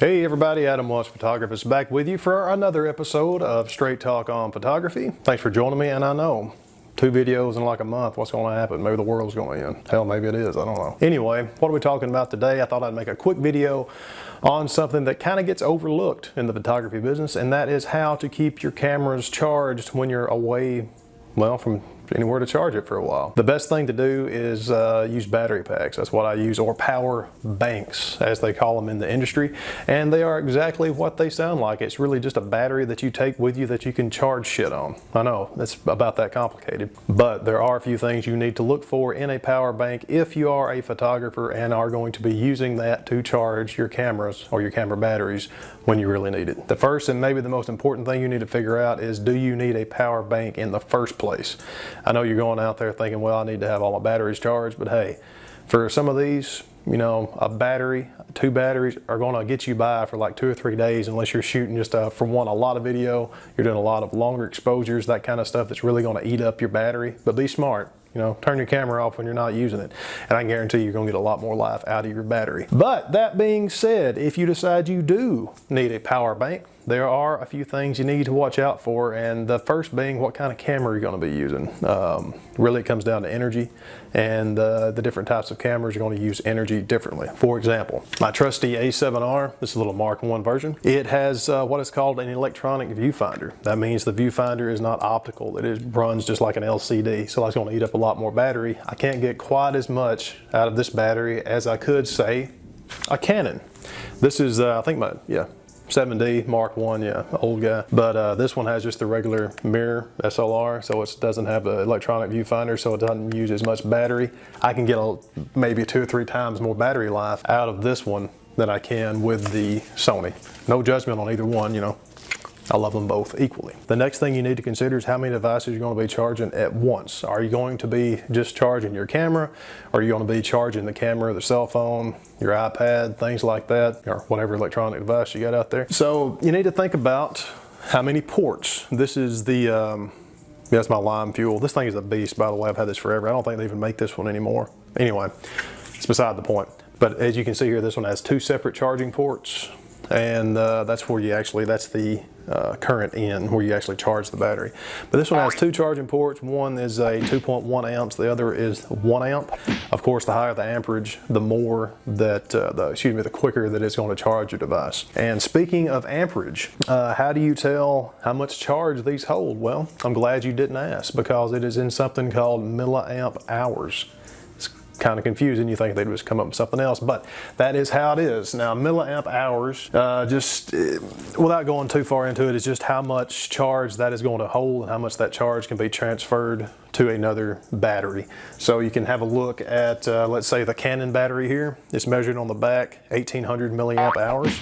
Hey everybody, Adam Walsh Photographist back with you for another episode of Straight Talk on Photography. Thanks for joining me, and I know 2 videos in like a month, what's going to happen? Maybe the world's going to end. Hell, maybe it is, I don't know. Anyway, what are we talking about today? I thought I'd make a quick video on something that kind of gets overlooked in the photography business, and that is how to keep your cameras charged when you're away, well, from anywhere to charge it for a while. The best thing to do is use battery packs. That's what I use, or power banks as they call them in the industry, and they are exactly what they sound like. It's really just a battery that you take with you that you can charge shit on. I know it's about that complicated, but there are a few things you need to look for in a power bank if you are a photographer and are going to be using that to charge your cameras or your camera batteries when you really need it. The first and maybe the most important thing you need to figure out is, do you need a power bank in the first place? I know you're going out there thinking, well, I need to have all my batteries charged, but hey, for some of these, you know, a battery, 2 batteries are going to get you by for like 2 or 3 days, unless you're shooting just for one, a lot of video, you're doing a lot of longer exposures, that kind of stuff that's really going to eat up your battery. But be smart. You know, turn your camera off when you're not using it, and I guarantee you're going to get a lot more life out of your battery. But that being said, if you decide you do need a power bank, there are a few things you need to watch out for, and the first being what kind of camera you're going to be using. Really, it comes down to energy, and the different types of cameras are going to use energy differently. For example, my trusty A7R, this is a little Mark I version, it has what is called an electronic viewfinder. That means the viewfinder is not optical. It runs just like an LCD, so that's going to eat up a lot more battery. I can't get quite as much out of this battery as I could, say, a Canon. This is, I think, my, 7D Mark I, yeah, old guy. But this one has just the regular mirror SLR, so it doesn't have the electronic viewfinder, so it doesn't use as much battery. I can get maybe 2 or 3 times more battery life out of this one than I can with the Sony. No judgment on either one, you know. I love them both equally. The next thing you need to consider is how many devices you're going to be charging at once. Are you going to be just charging your camera? Or are you going to be charging the camera, the cell phone, your iPad, things like that, or whatever electronic device you got out there? So you need to think about how many ports. This is the, that's my lime fuel. This thing is a beast, by the way. I've had this forever. I don't think they even make this one anymore. Anyway, it's beside the point. But as you can see here, this one has 2 separate charging ports. And that's where you actually, that's the current in where you actually charge the battery. But this one has 2 charging ports. One is a 2.1 amps, the other is 1 amp. Of course, the higher the amperage, the more that, the quicker that it's going to charge your device. And speaking of amperage, how do you tell how much charge these hold? Well, I'm glad you didn't ask, because it is in something called milliamp hours. Kind of confusing. You think they'd just come up with something else, but that is how it is. Now, milliamp hours, without going too far into it, is just how much charge that is going to hold and how much that charge can be transferred to another battery. So you can have a look at, let's say, the Canon battery here. It's measured on the back, 1800 milliamp hours.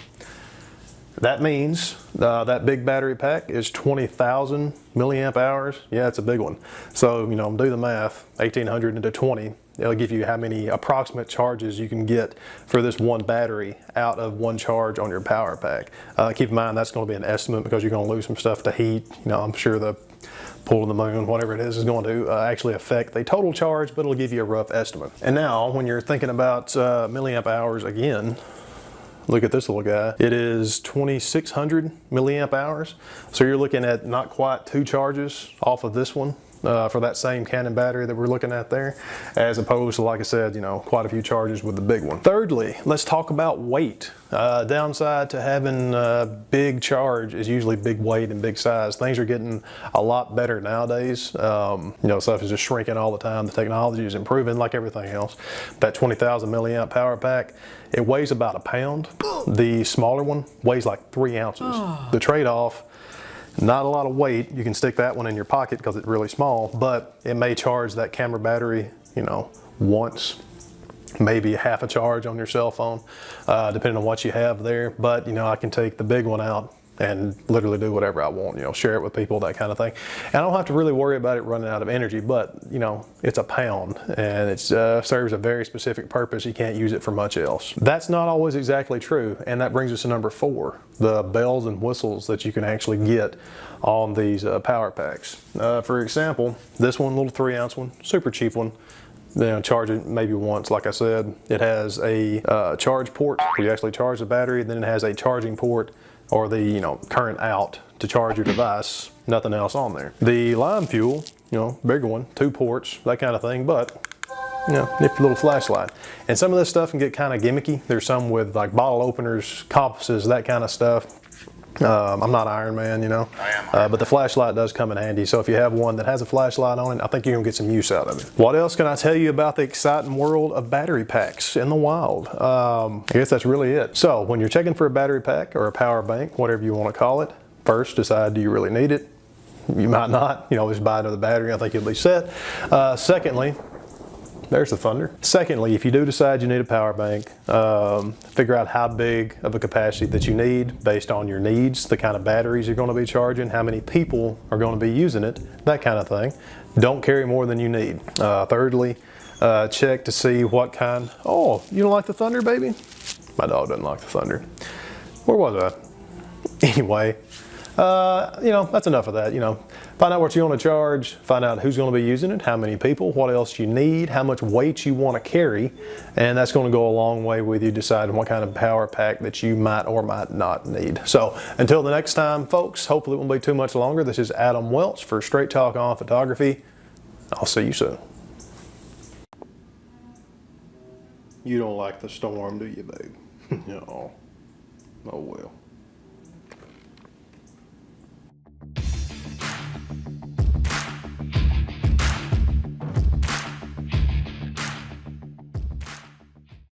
That means that big battery pack is 20,000 milliamp hours. Yeah, it's a big one. So, you know, do the math, 1800 into 20. It'll give you how many approximate charges you can get for this one battery out of one charge on your power pack. Keep in mind that's going to be an estimate, because you're going to lose some stuff to heat. You know, I'm sure the pull of the moon, whatever it is going to actually affect the total charge, but it'll give you a rough estimate. And now, when you're thinking about milliamp hours again, look at this little guy. It is 2,600 milliamp hours. So you're looking at not quite 2 charges off of this one. For that same Canon battery that we're looking at there, as opposed to, like I said, you know, quite a few charges with the big one. Thirdly, let's talk about weight. Downside to having big charge is usually big weight and big size. Things are getting a lot better nowadays. You know, stuff is just shrinking all the time. The technology is improving like everything else. That 20,000 milliamp power pack, it weighs about a pound. The smaller one weighs like 3 ounces. The trade-off, not a lot of weight. You can stick that one in your pocket because it's really small, but it may charge that camera battery, you know, once, maybe half a charge on your cell phone, depending on what you have there. But, you know, I can take the big one out and literally do whatever I want, you know, share it with people, that kind of thing. And I don't have to really worry about it running out of energy, but, you know, it's a pound and it serves a very specific purpose. You can't use it for much else. That's not always exactly true. And that brings us to number 4, the bells and whistles that you can actually get on these power packs. For example, this one, little 3-ounce one, super cheap one, Then charge it maybe once, like I said. It has a charge port where you actually charge the battery. Then it has a charging port, or the current out to charge your device. Nothing else on there. The lime fuel, bigger one, 2 ports, that kind of thing. But nifty little flashlight. And some of this stuff can get kind of gimmicky. There's some with like bottle openers, compasses, that kind of stuff. I'm not Iron Man, but the flashlight does come in handy. So if you have one that has a flashlight on it, I think you're gonna get some use out of it. What else can I tell you about the exciting world of battery packs in the wild? I guess that's really it. So when you're checking for a battery pack or a power bank, whatever you want to call it, first decide, do you really need it? You might not, just buy another battery. I think you'll be set. Secondly, there's the thunder. Secondly, if you do decide you need a power bank, figure out how big of a capacity that you need based on your needs, the kind of batteries you're going to be charging, how many people are going to be using it, that kind of thing. Don't carry more than you need. Thirdly, check to see what kind. Oh, you don't like the thunder, baby? My dog doesn't like the thunder. Where was I? Anyway, that's enough of that. Find out what you want to charge, find out who's going to be using it, how many people, what else you need, how much weight you want to carry, and that's going to go a long way with you deciding what kind of power pack that you might or might not need. So until the next time, folks, hopefully it won't be too much longer. This is Adam Welch for Straight Talk on Photography. I'll see you soon. You don't like the storm, do you, babe? No. Oh well.